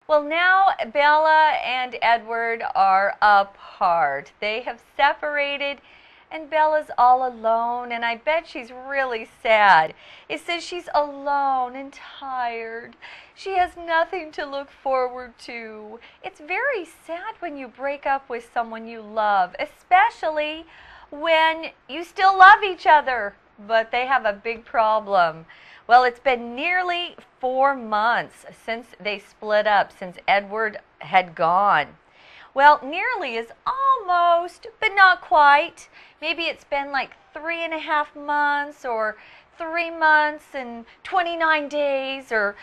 Well, now Bella and Edward are apart. They have separated, and Bella's all alone, and I bet she's really sad. It says she's alone and tired. She has nothing to look forward to. It's very sad when you break up with someone you love, especially when you still love each other, but they have a big problem. Well, it's been nearly 4 months since they split up, since Edward had gone. Well, nearly is almost, but not quite. Maybe it's been like 3.5 months or 3 months and 29 days or,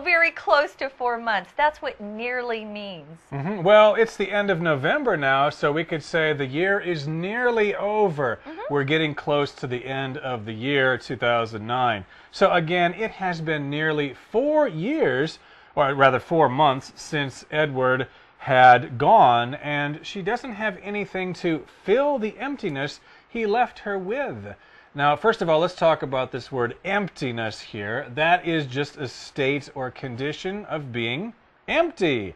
very close to 4 months. That's what nearly means. Well, it's the end of November now, so we could say the year is nearly over. We're getting close to the end of the year 2009. So again, it has been nearly 4 years, or rather 4 months, since Edward had gone, and she doesn't have anything to fill the emptiness he left her with. Now, first of all, let's talk about this word emptiness here. That is just a state or condition of being empty.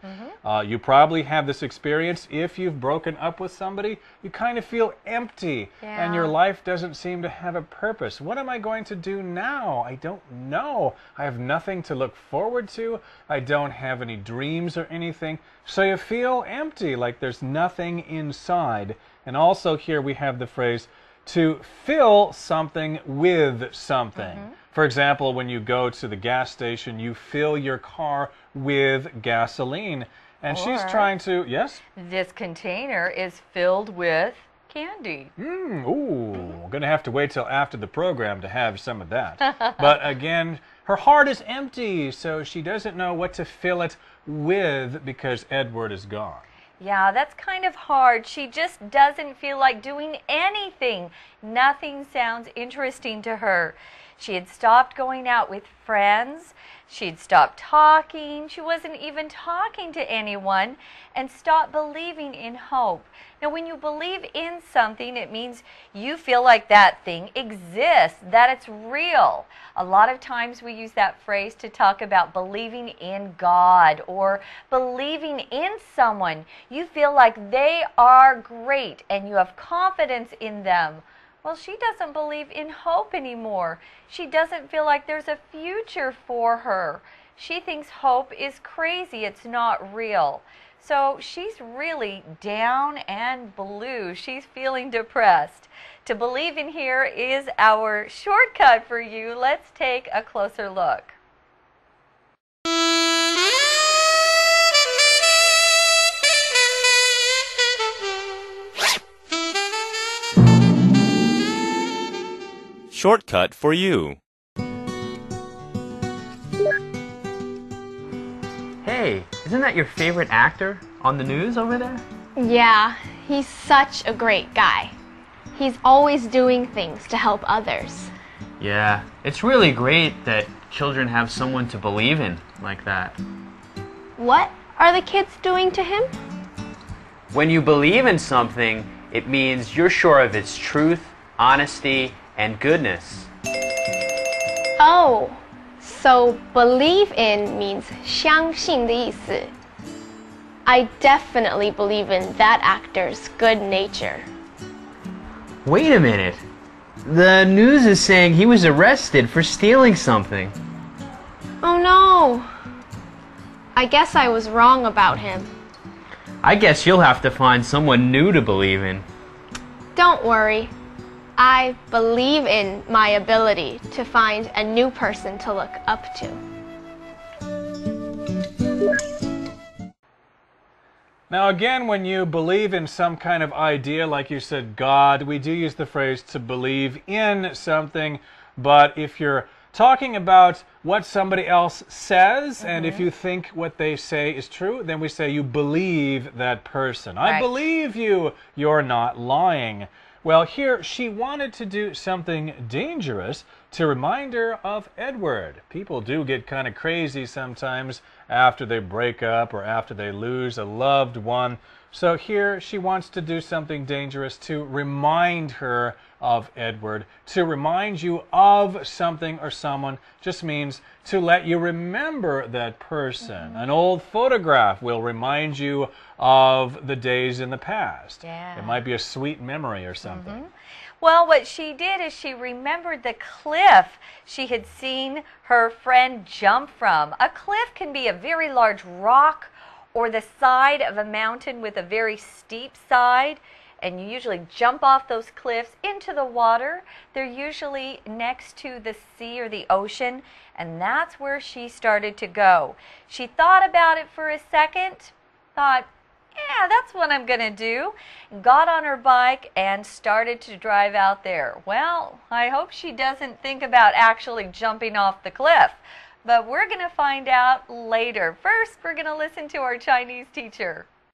You probably have this experience if you've broken up with somebody. You kind of feel empty, and your life doesn't seem to have a purpose. What am I going to do now? I don't know. I have nothing to look forward to. I don't have any dreams or anything. So you feel empty, like there's nothing inside. And also here we have the phrase, to fill something with something. For example, when you go to the gas station, you fill your car with gasoline. And she's trying to, yes? This container is filled with candy. We're going to have to wait till after the program to have some of that. But again, her heart is empty, so she doesn't know what to fill it with because Edward is gone. Yeah, that's kind of hard. She just doesn't feel like doing anything. Nothing sounds interesting to her. She had stopped going out with friends. She'd stopped talking. She wasn't even talking to anyone and stopped believing in hope. Now, when you believe in something, it means you feel like that thing exists, that it's real. A lot of times we use that phrase to talk about believing in God or believing in someone. You feel like they are great and you have confidence in them. Well, she doesn't believe in hope anymore. She doesn't feel like there's a future for her. She thinks hope is crazy. It's not real. So she's really down and blue. She's feeling depressed. To believe in here is our shortcut for you. Let's take a closer look. Shortcut for you. Hey, isn't that your favorite actor on the news over there? Yeah, he's such a great guy. He's always doing things to help others. Yeah, it's really great that children have someone to believe in like that. What are the kids doing to him? When you believe in something, it means you're sure of its truth, honesty, and goodness. Oh, so believe in means 相信的意思. I definitely believe in that actor's good nature. Wait a minute. The news is saying he was arrested for stealing something. Oh no. I guess I was wrong about him. I guess you'll have to find someone new to believe in. Don't worry. I believe in my ability to find a new person to look up to. Now again, when you believe in some kind of idea, like you said, God, we do use the phrase to believe in something, but if you're talking about what somebody else says, and if you think what they say is true, then we say you believe that person. I believe you. You're not lying. Well, here she wanted to do something dangerous to remind her of Edward. People do get kind of crazy sometimes, after they break up or after they lose a loved one. So here she wants to do something dangerous to remind her of Edward. To remind you of something or someone just means to let you remember that person. An old photograph will remind you of the days in the past. Yeah. It might be a sweet memory or something. Well, what she did is she remembered the cliff she had seen her friend jump from. A cliff can be a very large rock or the side of a mountain with a very steep side, and you usually jump off those cliffs into the water. They're usually next to the sea or the ocean, and that's where she started to go. She thought about it for a second, thought, yeah, that's what I'm going to do. Got on her bike and started to drive out there. Well, I hope she doesn't think about actually jumping off the cliff. But we're going to find out later. First, we're going to listen to our Chinese teacher.